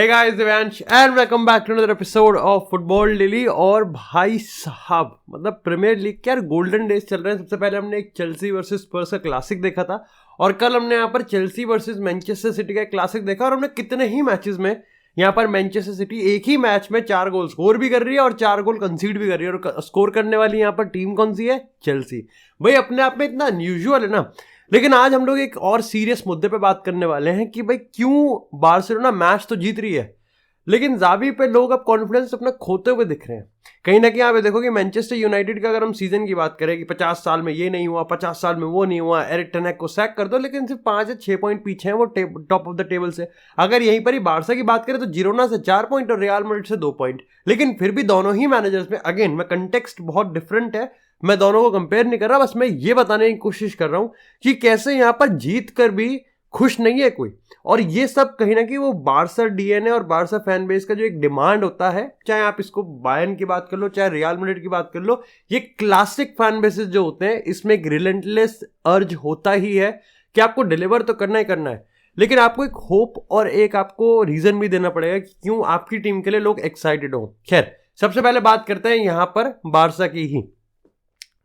Hey guys, Divyansh and welcome back to another episode of Football Daily. और भाई साहब मतलब प्रीमियर लीग के यार गोल्डन डेज चल रहे हैं। सबसे पहले हमने एक चेल्सी वर्सेस स्पर्स का क्लासिक देखा था और कल हमने यहाँ पर चेल्सी वर्सेस मैनचेस्टर सिटी का क्लासिक देखा और हमने कितने ही मैचेस में यहाँ पर मैनचेस्टर सिटी एक ही मैच में 4 गोल स्कोर भी कर रही है और 4 गोल कंसीड भी कर रही है। और स्कोर करने वाली यहाँ पर टीम कौन सी है? चेल्सी। भाई अपने आप में इतना अनयूजुअल है ना। लेकिन आज हम लोग एक और सीरियस मुद्दे पे बात करने वाले हैं कि भाई क्यों बार्सिलोना मैच तो जीत रही है लेकिन जावी पे लोग अब कॉन्फिडेंस अपना खोते हुए दिख रहे हैं। कहीं ना कहीं आप देखो कि मैनचेस्टर यूनाइटेड का अगर हम सीजन की बात करें कि 50 साल में ये नहीं हुआ, 50 साल में वो नहीं हुआ, एरिक टेन हैग को सैक कर दो, लेकिन सिर्फ 5 या 6 पॉइंट पीछे हैं वो टॉप ऑफ द टेबल से। अगर यहीं पर ही बारसा की बात करें तो जिरोना से 4 पॉइंट और रियल मैड्रिड से 2 पॉइंट। लेकिन फिर भी दोनों ही मैनेजर्स में अगेन मैं कंटेक्स्ट बहुत डिफरेंट है, मैं दोनों को कंपेयर नहीं कर रहा, बस मैं ये बताने की कोशिश कर रहा हूं कि कैसे यहां पर जीत कर भी खुश नहीं है कोई। और ये सब कहीं ना कहीं वो बारसा डीएनए और बारसा फैन बेस का जो एक डिमांड होता है, चाहे आप इसको बायर्न की बात कर लो चाहे रियल मैड्रिड की बात कर लो, ये क्लासिक फैन बेसेस जो होते हैं इसमें एक रिलेंटलेस अर्ज होता ही है कि आपको डिलीवर तो करना ही करना है, लेकिन आपको एक होप और एक आपको रीजन भी देना पड़ेगा कि क्यों आपकी टीम के लिए लोग एक्साइटेड हो। खैर सबसे पहले बात करते हैं यहां पर बारसा की ही।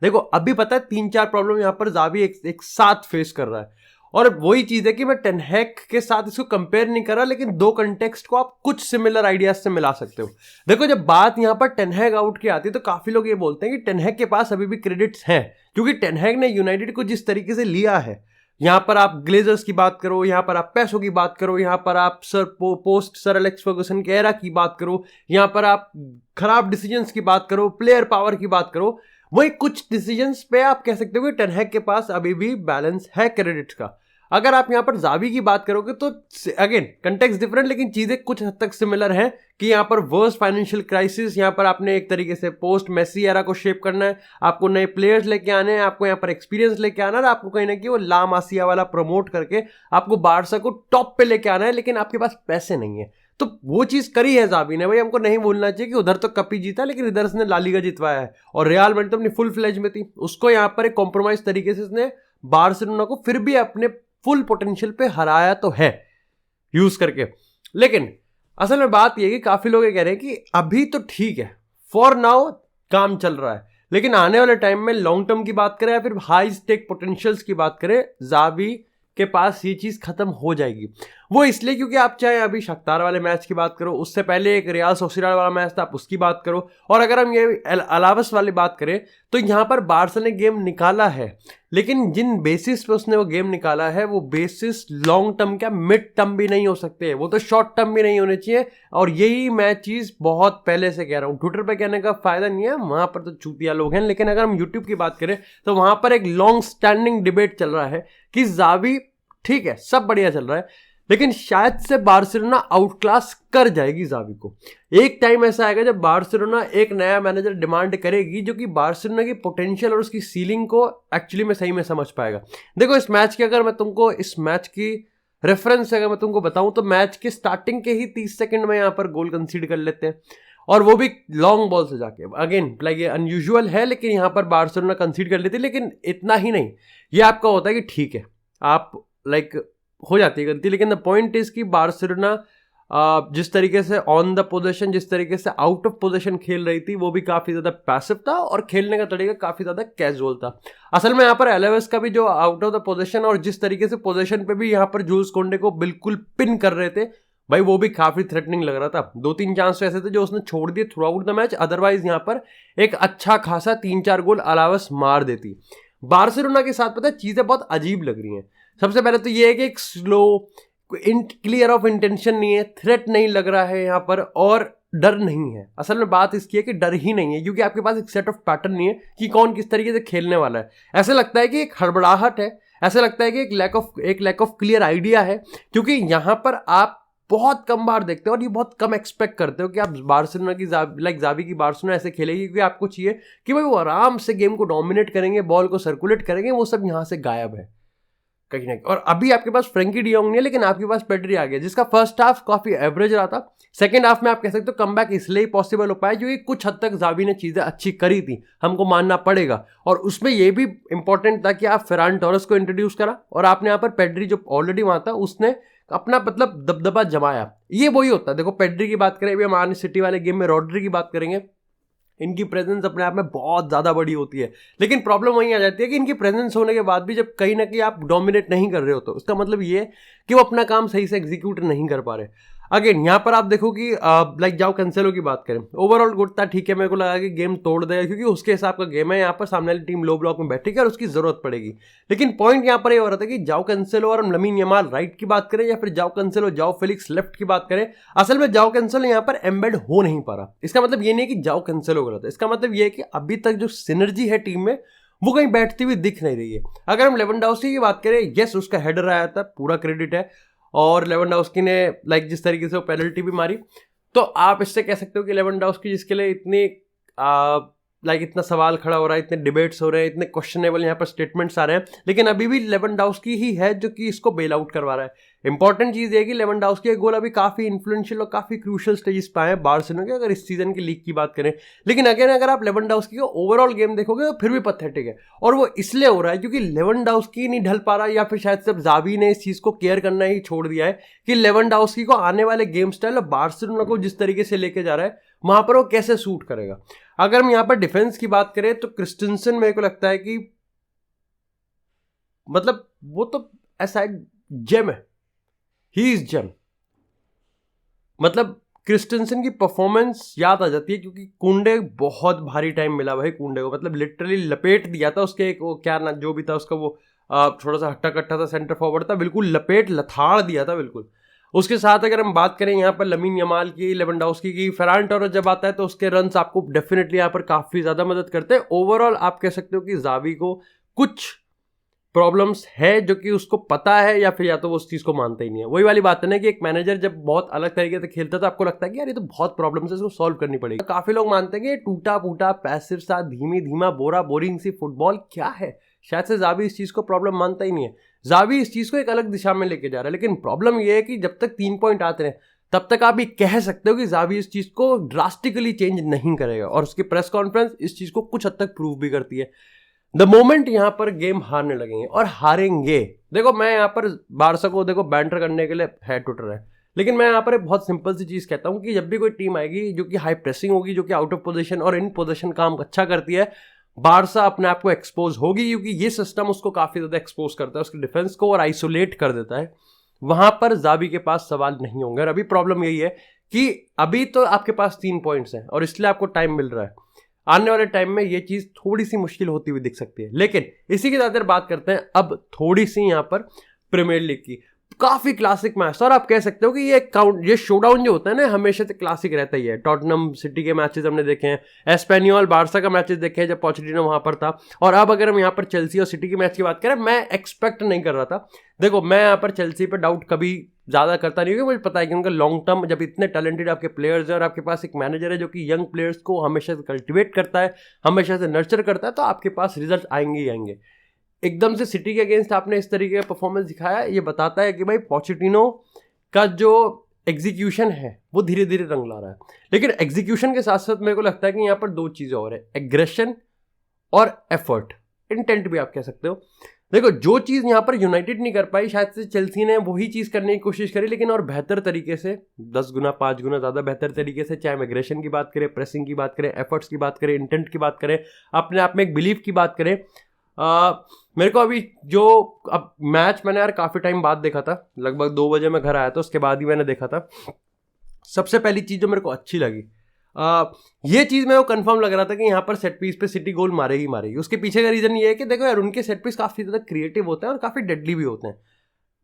देखो अभी पता है 3-4 प्रॉब्लम यहां पर जावी एक साथ फेस कर रहा है और वही चीज है कि मैं टेन हैग के साथ इसको कंपेयर नहीं कर रहा, लेकिन दो कंटेक्स्ट को आप कुछ सिमिलर आइडियाज से मिला सकते हो। देखो जब बात यहां पर टेन हैग आउट की आती है तो काफी लोग ये बोलते हैं कि टेन हैग के पास अभी भी क्रेडिट्स हैं क्योंकि टेन हैग ने यूनाइटेड को जिस तरीके से लिया है, यहां पर आप ग्लेजर्स की बात करो, यहां पर आप पैसों की बात करो, यहां पर आप पोस्ट सर एलेक्स फर्गुसन के एरा की बात करो, यहां पर आप खराब डिसीजंस की बात करो, प्लेयर पावर की बात करो, वही कुछ डिसीजंस पे आप कह सकते हो कि टेन हैग के पास अभी भी बैलेंस है क्रेडिट्स का। अगर आप यहां पर जावी की बात करोगे तो अगेन कंटेक्स्ट डिफरेंट, लेकिन चीजें कुछ हद तक सिमिलर हैं कि यहां पर वर्स्ट फाइनेंशियल क्राइसिस, यहां पर आपने एक तरीके से पोस्ट मेसी एरा को शेप करना है, आपको नए प्लेयर्स लेके आने हैं, आपको यहां पर एक्सपीरियंस लेके आना है, आपको कहीं ना कहीं वो ला मासिया वाला प्रमोट करके आपको बारसा को टॉप पे लेके आना है, लेकिन आपके पास पैसे नहीं है। तो वो चीज करी है जावी ने। भाई हमको नहीं बोलना चाहिए कि उधर तो कप ही जीता लेकिन इधर उसने ला लीगा जितवाया है और रियल मैड्रिड तो अपनी फुल फ्लेज में थी, उसको यहां पर एक कॉम्प्रोमाइज तरीके से उसने बार्सिलोना को फिर भी अपने फुल पोटेंशियल पे हराया तो है यूज करके। लेकिन असल में बात यह कि काफी लोग ये कह रहे हैं कि अभी तो ठीक है, फॉर नाउ काम चल रहा है, लेकिन आने वाले टाइम में लॉन्ग टर्म की बात करें या फिर हाई स्टेक पोटेंशियल्स की बात करें, जावी के पास ये चीज खत्म हो जाएगी। वो इसलिए क्योंकि आप चाहे अभी शख्तार वाले मैच की बात करो, उससे पहले एक रियाल सोसिएदाद वाला मैच था, आप उसकी बात करो, और अगर हम ये अलावस वाली बात करें तो यहां पर बारसा ने गेम निकाला है, लेकिन जिन बेसिस पे उसने वो गेम निकाला है वो बेसिस लॉन्ग टर्म क्या मिड टर्म भी नहीं हो सकते, वो तो शॉर्ट टर्म भी नहीं होने चाहिए। और यही मैं चीज बहुत पहले से कह रहा हूं, ट्विटर पे कहने का फायदा नहीं है, वहां पर तो चूतिया लोग हैं, लेकिन अगर हम यूट्यूब की बात करें तो वहां पर एक लॉन्ग स्टैंडिंग डिबेट चल रहा है कि जावी ठीक है सब बढ़िया चल रहा है लेकिन शायद से बार्सिलोना आउट क्लास कर जाएगी जावी को। एक टाइम ऐसा आएगा जब बार्सिलोना एक नया मैनेजर डिमांड करेगी जो कि बार्सिलोना की पोटेंशियल और उसकी सीलिंग को एक्चुअली में सही में समझ पाएगा। देखो इस मैच की अगर मैं तुमको इस मैच की रेफरेंस अगर मैं तुमको बताऊं तो मैच के स्टार्टिंग के ही 30 सेकंड में यहाँ पर गोल कंसीड कर लेते हैं और वो भी लॉन्ग बॉल से जाके। अगेन लाइक ये अनयूजुअल है लेकिन यहाँ पर बार्सिलोना कंसीड कर लेती है, लेकिन इतना ही नहीं, ये आपका होता है कि ठीक है आप लाइक हो जाती है गलती, लेकिन द पॉइंट इज कि बार्सिलोना जिस तरीके से ऑन द पोजीशन, जिस तरीके से आउट ऑफ पोजीशन खेल रही थी वो भी काफी ज्यादा पैसिव था और खेलने का तरीका काफी ज्यादा कैजुअल था। असल में यहाँ पर एलेवेस का भी जो आउट ऑफ द पोजीशन और जिस तरीके से पोजीशन पे भी यहाँ पर जूल्स कोंडे को बिल्कुल पिन कर रहे थे, भाई वो भी काफी थ्रेटनिंग लग रहा था। 2-3 चांस ऐसे थे जो उसने छोड़ दिए through out the match, otherwise यहाँ पर एक अच्छा खासा 3-4 गोल अलावस मार देती। बार्सिलोना के साथ पता है चीजें बहुत अजीब लग रही हैं। सबसे पहले तो ये है कि एक स्लो क्लियर ऑफ इंटेंशन नहीं है, थ्रेट नहीं लग रहा है यहाँ पर और डर नहीं है। असल में बात इसकी है कि डर ही नहीं है क्योंकि आपके पास एक सेट ऑफ पैटर्न नहीं है कि कौन किस तरीके से खेलने वाला है। ऐसे लगता है कि एक हड़बड़ाहट है, ऐसा लगता है कि एक लैक ऑफ क्लियर आइडिया है, क्योंकि यहाँ पर आप बहुत कम बार देखते हो और ये बहुत कम एक्सपेक्ट करते हो कि आप बार्सिलोना की जावी की बार्सिलोना ऐसे खेलेगी, क्योंकि आपको चाहिए कि भाई वो आराम से गेम को डोमिनेट करेंगे, बॉल को सर्कुलेट करेंगे, वो सब यहाँ से गायब है कहीं ना कहीं। और अभी आपके पास फ्रेंकी डियोंग नहीं है लेकिन आपके पास पेड्री आ गया जिसका फर्स्ट हाफ काफी एवरेज रहा था। सेकंड हाफ में आप कह सकते हो कमबैक इसलिए ही पॉसिबल हो पाया क्योंकि कुछ हद तक जावी ने चीजें अच्छी करी थी, हमको मानना पड़ेगा। और उसमें यह भी इंपॉर्टेंट था कि आप फेरान टोरेस को इंट्रोड्यूस करा और आपने यहाँ पर पेड्री जो ऑलरेडी वहां था उसने अपना मतलब दबदबा जमाया। ये वही होता है। देखो पेड्री की बात करें, अभी हम आने सिटी वाले गेम में रॉड्री की बात करेंगे, इनकी प्रेजेंस अपने आप में बहुत ज़्यादा बड़ी होती है, लेकिन प्रॉब्लम वहीं आ जाती है कि इनकी प्रेजेंस होने के बाद भी जब कहीं ना कहीं आप डोमिनेट नहीं कर रहे हो तो उसका मतलब ये है कि वो अपना काम सही से एग्जीक्यूट नहीं कर पा रहे। अगेन यहाँ पर आप देखो कि लाइक जाओ कैंसेलो की बात करें, ओवरऑल गुड था, ठीक है, मेरे को लगा कि गेम तोड़ देगा क्योंकि उसके हिसाब का गेम है, यहाँ पर सामने वाली टीम लो ब्लॉक में बैठेगी और उसकी जरूरत पड़ेगी। लेकिन पॉइंट यहाँ पर ये हो रहा था कि जाओ कैंसेलो और लमीन यमाल राइट की बात करें या फिर जाओ कैंसेलो जाओ फेलिक्स लेफ्ट की बात करें, असल में जाओ कैंसेलो यहाँ पर एम्बेड हो नहीं पा रहा। इसका मतलब ये नहीं कि जाओ कैंसेलो गलत है, इसका मतलब ये है कि अभी तक जो सिनर्जी है टीम में वो कहीं बैठती हुई दिख नहीं रही है। अगर हम लेवेंडोव्स्की की बात करें, यस उसका हेडर आया था, पूरा क्रेडिट है, और लेवेंडोव्स्की ने लाइक जिस तरीके से वो पेनल्टी भी मारी, तो आप इससे कह सकते हो कि लेवेंडोव्स्की जिसके लिए इतनी लाइक इतना सवाल खड़ा हो रहा है, इतने डिबेट्स हो रहे हैं, इतने क्वेश्चनेबल यहाँ पर स्टेटमेंट्स आ रहे हैं, लेकिन अभी भी लेवेंडोव्स्की ही है जो कि इसको बेल आउट करवा रहा है। इंपॉर्टेंट चीज़ ये है कि लेवेंडोव्स्की के गोल अभी काफ़ी इन्फ्लुएंशियल और काफ़ी क्रूशियल स्टेजेस पे आए बार्सिलोना के, अगर इस सीजन की लीग की बात करें। लेकिन अगेन अगर आप लेवेंडोव्स्की का ओवरऑल गेम देखोगे तो फिर भी पैथेटिक है, और वो इसलिए हो रहा है क्योंकि लेवेंडोव्स्की नहीं ढल पा रहा, या फिर शायद सिर्फ जावी ने इस चीज़ को केयर करना ही छोड़ दिया है कि लेवेंडोव्स्की को आने वाले गेम स्टाइल और बार्सिलोना को जिस तरीके से लेके जा रहा है वहां पर वो कैसे सूट करेगा। अगर हम यहां पर डिफेंस की बात करें तो क्रिस्टेंसन मेरे को लगता है कि मतलब वो तो ऐसा एक जेम है, ही इज जेम। मतलब क्रिस्टेंसन की परफॉर्मेंस याद आ जाती है क्योंकि कुंडे बहुत भारी टाइम मिला भाई कुंडे को, मतलब लिटरली लपेट दिया था उसके एक वो क्या ना जो भी था उसका, वो थोड़ा सा हट्टा कट्टा था, सेंटर फॉरवर्ड था, बिल्कुल लपेट लथाड़ दिया था बिल्कुल। उसके साथ अगर हम बात करें यहाँ पर लमीन यमाल की, लेवेंडोव्स्की की, फेरान टोरेस जब आता है तो उसके रन्स आपको डेफिनेटली यहाँ पर काफ़ी ज़्यादा मदद करते हैं। ओवरऑल आप कह सकते हो कि जावी को कुछ प्रॉब्लम्स है जो कि उसको पता है, या फिर या तो वो उस चीज़ को मानता ही नहीं है। वही वाली बात है ना कि एक मैनेजर जब बहुत अलग तरीके से खेलता है तो आपको लगता है कि यार ये तो बहुत प्रॉब्लम्स है, इसको सॉल्व करनी पड़ेगी। काफ़ी लोग मानते हैं कि ये टूटा फूटा पैसिव सा धीमी धीमा बोरा बोरिंग सी फुटबॉल क्या है, शायद से जावी इस चीज़ को प्रॉब्लम मानता ही नहीं है। जावी इस चीज़ को एक अलग दिशा में लेके जा रहा है, लेकिन प्रॉब्लम यह है कि जब तक 3 पॉइंट आते हैं तब तक आप ये कह सकते हो कि जावी इस चीज़ को ड्रास्टिकली चेंज नहीं करेगा, और उसकी प्रेस कॉन्फ्रेंस इस चीज़ को कुछ हद तक प्रूव भी करती है। द मोमेंट यहाँ पर गेम हारने लगेंगे और हारेंगे, देखो मैं यहाँ पर बारसा को देखो बैंटर करने के लिए है ट्विटर है, लेकिन मैं यहाँ पर बहुत सिंपल सी चीज़ कहता हूँ कि जब भी कोई टीम आएगी जो कि हाई प्रेसिंग होगी, जो कि आउट ऑफ पोजीशन और इन पोजीशन काम अच्छा करती है, बारसा अपने आप को एक्सपोज होगी, क्योंकि ये सिस्टम उसको काफ़ी ज़्यादा एक्सपोज करता है, उसकी डिफेंस को, और आइसोलेट कर देता है। वहाँ पर जावी के पास सवाल नहीं होंगे। और अभी प्रॉब्लम यही है कि अभी तो आपके पास 3 पॉइंट्स हैं और इसलिए आपको टाइम मिल रहा है। आने वाले टाइम में ये चीज़ थोड़ी सी मुश्किल होती हुई दिख सकती है। लेकिन इसी के साथ बात करते हैं अब थोड़ी सी यहाँ पर प्रीमियर लीग की। काफ़ी क्लासिक मैच, और आप कह सकते हो कि ये शोडाउन जो होता है ना हमेशा से क्लासिक रहता ही है। टॉटनम सिटी के मैचेस हमने देखे हैं, एस्पेनियोल बारसा का मैचेस देखे हैं जब पोचेटिनो वहाँ पर था, और अब अगर हम यहाँ पर चेल्सी और सिटी की मैच की बात करें, मैं एक्सपेक्ट नहीं कर रहा था। देखो मैं यहाँ पर चेल्सी पर डाउट कभी ज़्यादा करता नहीं, क्योंकि मुझे पता है कि उनका लॉन्ग टर्म, जब इतने टैलेंटेड आपके प्लेयर्स हैं और आपके पास एक मैनेजर है जो कि यंग प्लेयर्स को हमेशा से कल्टिवेट करता है, हमेशा से नर्चर करता है, तो आपके पास रिजल्ट आएंगे ही आएंगे। एकदम से सिटी के अगेंस्ट आपने इस तरीके का परफॉर्मेंस दिखाया, ये बताता है कि भाई पोचेटिनो का जो एग्जीक्यूशन है वो धीरे धीरे रंग ला रहा है। लेकिन एग्जीक्यूशन के साथ साथ मेरे को लगता है कि यहाँ पर 2 चीज़ें और है, एग्रेशन और एफर्ट, इंटेंट भी आप कह सकते हो। देखो जो चीज़ यहाँ पर यूनाइटेड नहीं कर पाई, शायद से चेल्सी ने वही चीज़ करने की कोशिश करी, लेकिन और बेहतर तरीके से, 10 गुना 5 गुना ज़्यादा बेहतर तरीके से। चाहे हम एग्रेशन की बात करें, प्रेसिंग की बात करें, एफर्ट्स की बात करें, इंटेंट की बात करें, अपने आप में एक बिलीव की बात करें। मेरे को अभी जो अब मैच मैंने यार काफ़ी टाइम बाद देखा था, लगभग 2 बजे मैं घर आया था, उसके बाद ही मैंने देखा था। सबसे पहली चीज़ जो मेरे को अच्छी लगी, ये चीज़ मेरे को कंफर्म लग रहा था कि यहाँ पर सेट पीस पे सिटी गोल मारेगी मारेगी। उसके पीछे का रीज़न ये है कि देखो यार उनके सेट पीस काफ़ी ज़्यादा क्रिएटिव होते हैं और काफ़ी डेडली भी होते हैं।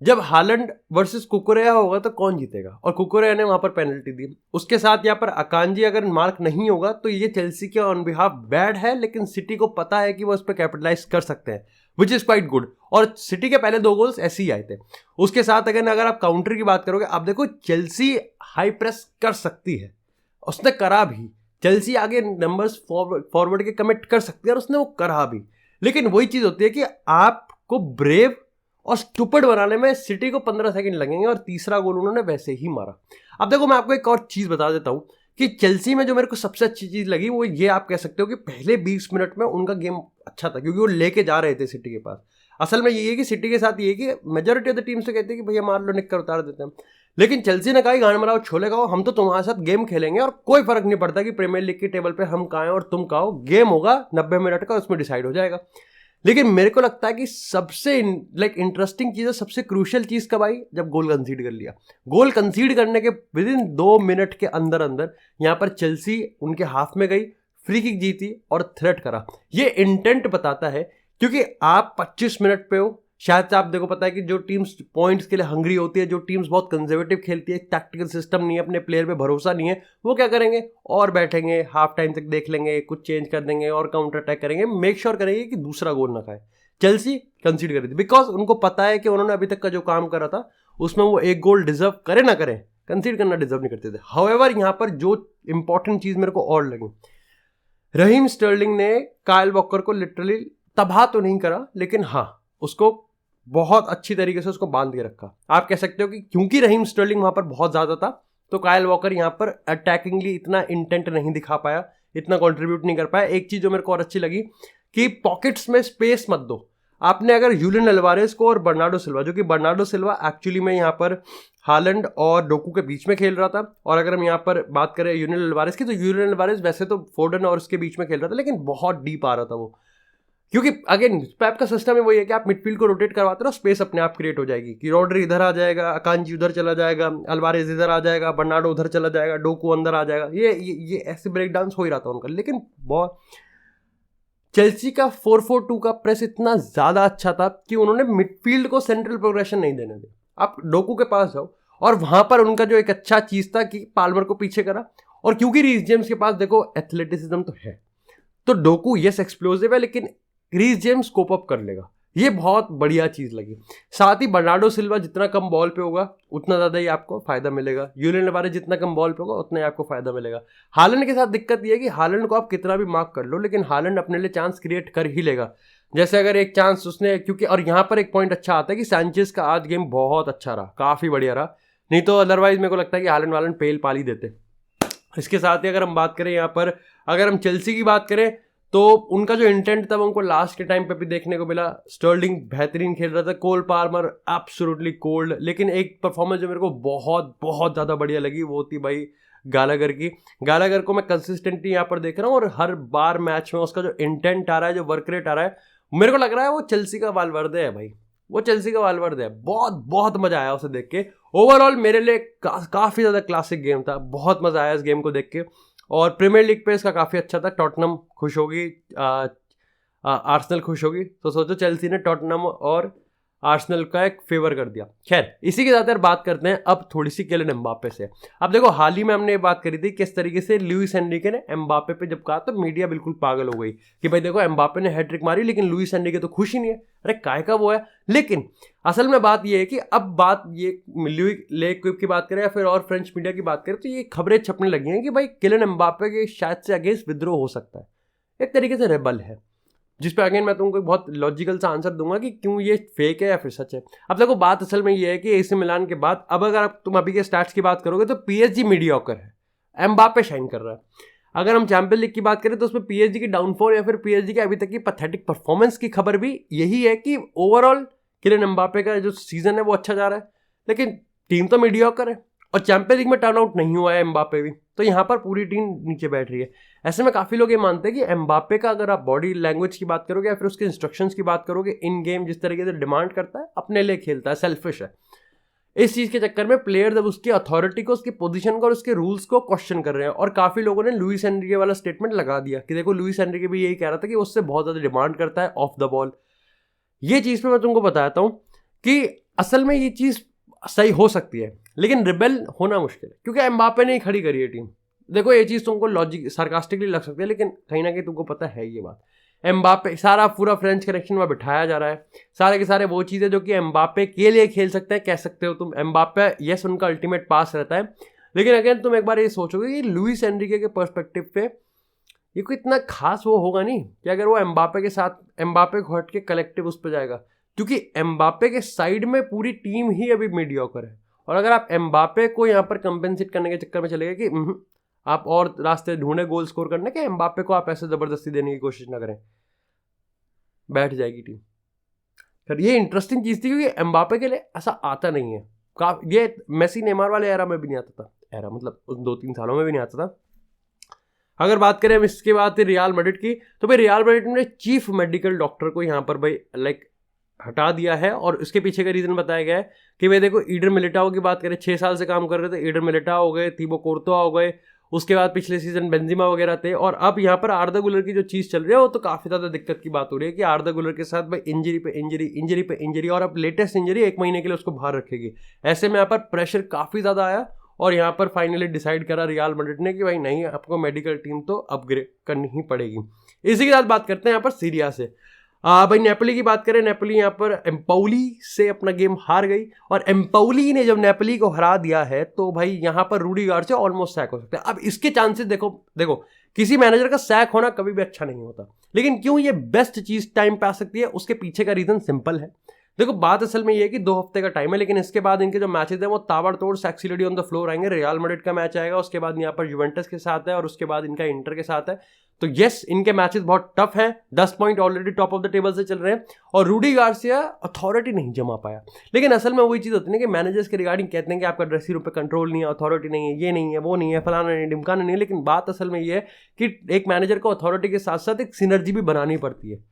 जब हालैंड वर्सेस कुकुरेया होगा तो कौन जीतेगा, और कुकुरेया ने वहाँ पर पेनल्टी दी। उसके साथ यहाँ पर अकांजी अगर मार्क नहीं होगा तो ये चेल्सी के ऑन बिहाफ बैड है, लेकिन सिटी को पता है कि वो उस पर कैपिटलाइज कर सकते हैं, विच इज़ क्वाइट गुड। और सिटी के पहले 2 गोल्स ऐसे ही आए थे। उसके साथ अगर आप काउंटर की बात करोगे, आप देखो चेल्सी हाई प्रेस कर सकती है, उसने करा भी। चेल्सी आगे नंबर्स फॉरवर्ड के कमिट कर सकती है और उसने वो करा भी। लेकिन वही चीज़ होती है कि आपको ब्रेव और स्टूपिड बनाने में सिटी को 15 सेकंड लगेंगे, और तीसरा गोल उन्होंने वैसे ही मारा। अब देखो मैं आपको एक और चीज़ बता देता हूँ कि चेल्सी में जो मेरे को सबसे अच्छी चीज़ लगी वो ये आप कह सकते हो कि पहले 20 मिनट में उनका गेम अच्छा था, क्योंकि वो लेके जा रहे थे सिटी के पास। असल में ये है कि सिटी के साथ ये है कि मेजोरिटी ऑफ द टीम्स तो कहते हैं कि भैया मार लो, निककर उतार देते हैं, लेकिन चेल्सी ने कहा गान मराओ छोले खाओ, हम तो तुम्हारे साथ गेम खेलेंगे और कोई फर्क नहीं पड़ता कि प्रीमियर लीग की टेबल पे हम कहाँ हैं और तुम कहाँ हो, गेम होगा 90 मिनट का, उसमें डिसाइड हो जाएगा। लेकिन मेरे को लगता है कि सबसे इंटरेस्टिंग चीज़ है, सबसे क्रूशियल चीज़ कब आई, जब गोल कंसीड कर लिया। गोल कंसीड करने के विद इन 2 मिनट के अंदर अंदर यहाँ पर चेल्सी उनके हाफ में गई, फ्री किक जीती और थ्रेट करा। ये इंटेंट बताता है, क्योंकि आप 25 मिनट पे हो, शायद से आप देखो, पता है कि जो टीम्स पॉइंट्स के लिए हंग्री होती है, जो टीम्स बहुत कंजर्वेटिव खेलती है, टैक्टिकल सिस्टम नहीं है, अपने प्लेयर पे भरोसा नहीं है, वो क्या करेंगे, और बैठेंगे हाफ टाइम तक देख लेंगे, कुछ चेंज कर देंगे और काउंटर अटैक करेंगे, मेक श्योर करेंगे कि दूसरा गोल ना खाए। चेल्सी कंसीड करी थी बिकॉज उनको पता है कि उन्होंने अभी तक का जो काम करा था उसमें वो एक गोल डिजर्व करे ना करें, कंसीड करना डिजर्व नहीं करते थे। हाउएवर यहाँ पर जो इंपॉर्टेंट चीज मेरे को और लगी, रहीम स्टर्लिंग ने कायल वॉकर को लिटरली तबाह तो नहीं करा, लेकिन हाँ उसको बहुत अच्छी तरीके से उसको बांध के रखा। आप कह सकते हो कि क्योंकि रहीम स्टर्लिंग वहां पर बहुत ज्यादा था, तो कायल वॉकर यहाँ पर अटैकिंगली इतना इंटेंट नहीं दिखा पाया, इतना कंट्रीब्यूट नहीं कर पाया। एक चीज जो मेरे को और अच्छी लगी कि पॉकेट्स में स्पेस मत दो। आपने अगर यूलियन अल्वारेज को और बर्नार्डो सिल्वा, जो कि बर्नार्डो सिल्वा एक्चुअली में यहाँ पर हालैंड और डोकू के बीच में खेल रहा था, और अगर हम यहाँ पर बात करें यूलियन अल्वारेज की, तो यूलियन अल्वारेज वैसे तो फोर्डन और उसके बीच में खेल रहा था, लेकिन बहुत डीप आ रहा था वो, क्योंकि अगेन पेप का सिस्टम है वही है कि आप मिडफील्ड को रोटेट करवाते रहो, स्पेस अपने आप क्रिएट हो जाएगी कि रॉड्री इधर आ जाएगा, अकांजी उधर चला जाएगा, अल्वारेज इधर आ जाएगा, बर्नार्डो उधर चला जाएगा, डोकू अंदर आ जाएगा, ये ऐसे ब्रेक डाउन हो ही रहा था उनका। लेकिन बहुत चेल्सी का 4-4-2 का प्रेस इतना ज्यादा अच्छा था कि उन्होंने मिडफील्ड को सेंट्रल प्रोग्रेशन नहीं देने दिया। आप डोकू के पास जाओ, और वहां पर उनका जो एक अच्छा चीज था कि पाल्मर को पीछे करा, और क्योंकि रीस जेम्स के पास देखो एथलेटिसिज्म तो है, तो डोकू यस एक्सप्लोसिव है, लेकिन रीस जेम्स कोप अप कर लेगा, ये बहुत बढ़िया चीज लगी। साथ ही बर्नार्डो सिल्वा जितना कम बॉल पे होगा उतना ज्यादा ही आपको फायदा मिलेगा, यूलियन अल्वारेज जितना कम बॉल पे होगा उतना ही आपको फायदा मिलेगा। हालैंड के साथ दिक्कत ये है कि हालैंड को आप कितना भी मार्क कर लो, लेकिन हालैंड अपने लिए चांस क्रिएट कर ही लेगा। जैसे अगर एक चांस उसने, क्योंकि और यहाँ पर एक पॉइंट अच्छा आता है कि सैंचेज का आज गेम बहुत अच्छा रहा, काफी बढ़िया रहा, नहीं तो अदरवाइज मेरे को लगता है कि हालैंड वालैंड पेल पाली देते। इसके साथ ही अगर हम बात करें यहाँ पर, अगर हम चेल्सी की बात करें, तो उनका जो इंटेंट था वो उनको लास्ट के टाइम पे भी देखने को मिला। स्टर्लिंग बेहतरीन खेल रहा था, कोल पाल्मर एब्सोल्युटली कोल्ड, लेकिन एक परफॉर्मेंस जो मेरे को बहुत बहुत ज़्यादा बढ़िया लगी वो थी भाई गालागर की। गालागर को मैं कंसिस्टेंटली यहाँ पर देख रहा हूँ, और हर बार मैच में उसका जो इंटेंट आ रहा है, जो वर्क रेट आ रहा है, मेरे को लग रहा है वो चेल्सी का वालवर्दे है भाई, वो चेल्सी का वालवर्दे है। बहुत बहुत मजा आया उसे देख के। ओवरऑल मेरे लिए काफ़ी ज़्यादा क्लासिक गेम था, बहुत मजा आया इस गेम को देख के, और प्रीमियर लीग पे इसका काफ़ी अच्छा था। टॉटनम खुश होगी, आर्सेनल खुश होगी, तो सोचो चेल्सी ने टॉटनम और आर्सेनल का एक फेवर कर दिया। खैर इसी के साथ यार बात करते हैं अब थोड़ी सी किलियन एम्बापे से। अब देखो हाल ही में हमने ये बात करी थी किस तरीके से लुइस एनरिके ने एम्बापे पे जब कहा तो मीडिया बिल्कुल पागल हो गई कि भाई देखो एम्बापे ने हैट्रिक मारी, लेकिन लुइस एनरिके तो खुश ही नहीं है, अरे काय का वो है। लेकिन असल में बात ये है कि अब बात ये लुई लेक्विप की बात करें या फिर और फ्रेंच मीडिया की बात करें, तो ये खबरें छपने लगी हैं कि भाई किलियन एम्बापे के शायद से अगेंस्ट विद्रोह हो सकता है, एक तरीके से रेबल है, जिस पे अगेन मैं तुमको बहुत लॉजिकल सा आंसर दूंगा कि क्यों ये फेक है या फिर सच है। अब देखो बात असल में ये है कि एसी मिलान के बाद अब अगर तुम अभी के स्टैट्स की बात करोगे तो पीएसजी मीडियोकर है, एम्बापे शाइन कर रहा है। अगर हम चैंपियन लीग की बात करें तो उसमें पीएसजी की डाउनफॉल या फिर पीएसजी के अभी तक की पैथेटिक परफॉर्मेंस की खबर भी यही है कि ओवरऑल किलियन एम्बापे का जो सीजन है वो अच्छा जा रहा है, लेकिन टीम तो मीडियोकर है और चैंपियन लीग में टर्न आउट नहीं हुआ है एम्बापे भी, तो यहाँ पर पूरी टीम नीचे बैठ रही है। ऐसे में काफ़ी लोग ये मानते हैं कि एम्बापे का अगर आप बॉडी लैंग्वेज की बात करोगे या फिर उसके इंस्ट्रक्शंस की बात करोगे, इन गेम जिस तरीके से डिमांड करता है, अपने लिए खेलता है, सेल्फिश है। इस चीज़ के चक्कर में प्लेयर्स अब उसकी अथॉरिटी को, उसकी पोजीशन को और उसके रूल्स को क्वेश्चन कर रहे हैं, और काफ़ी लोगों ने लुइस एनरिके वाला स्टेटमेंट लगा दिया कि देखो लुइस एनरिके भी यही कह रहा था कि उससे बहुत ज़्यादा डिमांड करता है ऑफ द बॉल। ये चीज़ पर मैं तुमको बताता हूँ कि असल में ये चीज़ सही हो सकती है, लेकिन रिबेल होना मुश्किल है क्योंकि एम्बापे ने ही खड़ी करी है टीम। देखो ये चीज़ तुमको लॉजिक सार्कास्टिकली लग सकती है, लेकिन कहीं ना कहीं तुमको पता है ये बात। एम्बापे सारा पूरा फ्रेंच कनेक्शन वहाँ बिठाया जा रहा है, सारे के सारे वो चीज़ें जो कि एम्बापे के लिए खेल सकते हैं, कह सकते हो तुम। एम्बापे यस उनका अल्टीमेट पास रहता है, लेकिन अगेन तुम एक बार ये सोचोगे कि लुइस एनरिके के पर्सपेक्टिव पे ये कोई इतना खास वो होगा नहीं कि अगर वो एम्बापे के साथ एम्बापे को हट के कलेक्टिव उस पर जाएगा, क्योंकि एम्बापे के साइड में पूरी टीम ही अभी मीडियोकर है। और अगर आप एम्बापे को यहाँ पर कंपेंसेट करने के चक्कर में चले गए कि आप और रास्ते ढूंढे गोल स्कोर करने के, एम्बापे को आप ऐसे ज़बरदस्ती देने की कोशिश ना करें, बैठ जाएगी टीम। फिर ये इंटरेस्टिंग चीज़ थी क्योंकि एम्बापे के लिए ऐसा आता नहीं है, ये मेसी नेमार वाले एरा में भी नहीं आता था, एरा मतलब उस 2-3 सालों में भी नहीं आता था। अगर बात करें हम इसके बाद रियल मैड्रिड की, तो भाई रियल मैड्रिड ने चीफ मेडिकल डॉक्टर को यहाँ पर भाई लाइक हटा दिया है, और उसके पीछे का रीज़न बताया गया है कि भाई देखो ईडर मिलिटाओ की बात करें, 6 साल से काम कर रहे थे, ईडर मिलिटाओ हो गए, तीबो कोर्तोआ हो गए, उसके बाद पिछले सीजन बेंजिमा वगैरह थे, और अब यहाँ पर आर्दा गुलर की जो चीज़ चल रही है वो तो काफ़ी ज़्यादा दिक्कत की बात हो रही है कि आर्दा गुलर के साथ भाई इंजरी पे इंजरी, इंजरी पे इंजरी, और अब लेटेस्ट इंजरी 1 महीने के लिए उसको बाहर रखेगी। ऐसे में यहाँ पर प्रेशर काफ़ी ज़्यादा आया, और यहाँ पर फाइनली डिसाइड करा रियल मैड्रिड ने कि भाई नहीं, आपको मेडिकल टीम तो अपग्रेड करनी ही पड़ेगी। इसी के साथ बात करते हैं यहाँ पर सीरिया से। भाई नेपोली की बात करें, नेपोली यहाँ पर एम्पोली से अपना गेम हार गई, और एम्पोली ने जब नेपोली को हरा दिया है तो भाई यहाँ पर रूडी गार्सिया ऑलमोस्ट सैक हो सकता है। अब इसके चांसेस देखो किसी मैनेजर का सैक होना कभी भी अच्छा नहीं होता, लेकिन क्यों ये बेस्ट चीज़ टाइम पे आ सकती है, उसके पीछे का रीज़न सिंपल है। देखो बात असल में ये है कि 2 हफ्ते का टाइम है, लेकिन इसके बाद इनके जो मैचेस हैं वो ताबड़तोड़ सेक्सिलिटी ऑन द फ्लोर आएंगे। रियल मैड्रिड का मैच आएगा, उसके बाद यहाँ पर जुवेंटस के साथ है, और उसके बाद इनका इंटर के साथ है। तो यस, इनके मैचेस बहुत टफ हैं, 10 point already top of the table से चल रहे हैं, और रूडी गार्सिया अथॉरिटी नहीं जमा पाया। लेकिन असल में वही चीज़ होती है कि मैनेजर्स के रिगार्डिंग कहते हैं कि आपका ड्रेसिंग रूम पे कंट्रोल नहीं है, अथॉरिटी नहीं है, ये नहीं है, वो नहीं है, फलाना नहीं, ढिमकाना नहीं है। लेकिन बात असल में ये है कि एक मैनेजर को अथॉरिटी के साथ साथ एक सिनर्जी भी बनानी पड़ती है।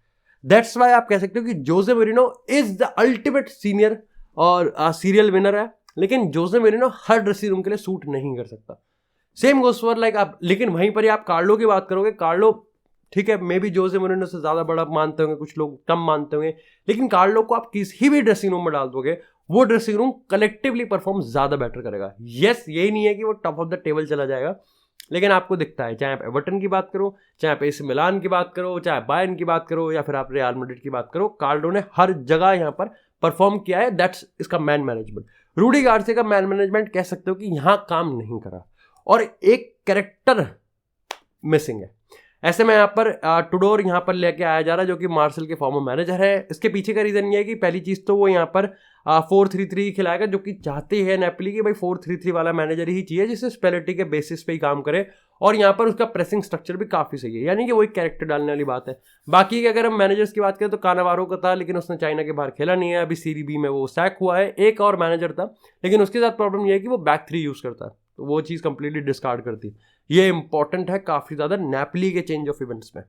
दैट्स वाई आप कह सकते हो कि Jose Mourinho is the ultimate senior और सीरियल विनर है, लेकिन जोसे मोरिनो हर ड्रेसिंग रूम के लिए सूट नहीं कर सकता। सेम गोस फॉर लाइक आप, लेकिन वहीं पर ही आप कार्लो की बात करोगे, कार्लो ठीक है, मे बी जोसे मोरिनो से ज़्यादा बड़ा मानते होंगे, कुछ लोग कम मानते होंगे, लेकिन कार्लो को आप किसी भी ड्रेसिंग रूम में डाल दोगे, वो ड्रेसिंग रूम कलेक्टिवली परफॉर्म ज़्यादा बेटर करेगा। यस, यही नहीं है कि वो टॉप ऑफ द टेबल चला जाएगा, लेकिन आपको दिखता है, चाहे आप एवर्टन की बात करो, चाहे आप एसी मिलान की बात करो, चाहे बायर्न की बात करो, या फिर आप रियल मैड्रिड की बात करो, कार्लो ने हर जगह यहाँ पर परफॉर्म किया है। दैट्स इसका मैन मैनेजमेंट। रूडी गार्सिया का मैन मैनेजमेंट कह सकते हो कि यहाँ काम नहीं करा, और एक कैरेक्टर मिसिंग है। ऐसे में यहाँ पर टुडोर यहाँ पर लेके आया जा रहा है, जो कि मार्शल के फॉर्मर मैनेजर है। इसके पीछे का रीज़न ये है कि पहली चीज़ तो वो यहाँ पर 4-3-3 खिलाएगा, जो कि चाहते हैं नेपोली कि भाई 4-3-3 वाला मैनेजर ही चाहिए जिससे स्पेलिटी के बेसिस पे ही काम करे, और यहाँ पर उसका प्रेसिंग स्ट्रक्चर भी काफ़ी सही है, यानी कि वो एक कैरेक्टर डालने वाली बात है। बाकी अगर हम मैनेजर्स की बात करें तो कानावारो का था, लेकिन उसने चाइना के बाहर खेला नहीं है, अभी सीरी बी में वो सैक हुआ है। एक और मैनेजर था, लेकिन उसके साथ प्रॉब्लम ये है कि वो बैक 3 यूज़ करता है, तो वो चीज़ कंप्लीटली डिस्कार्ड करती है। ये इंपॉर्टेंट है काफ़ी ज़्यादा नेपोली के चेंज ऑफ इवेंट्स में।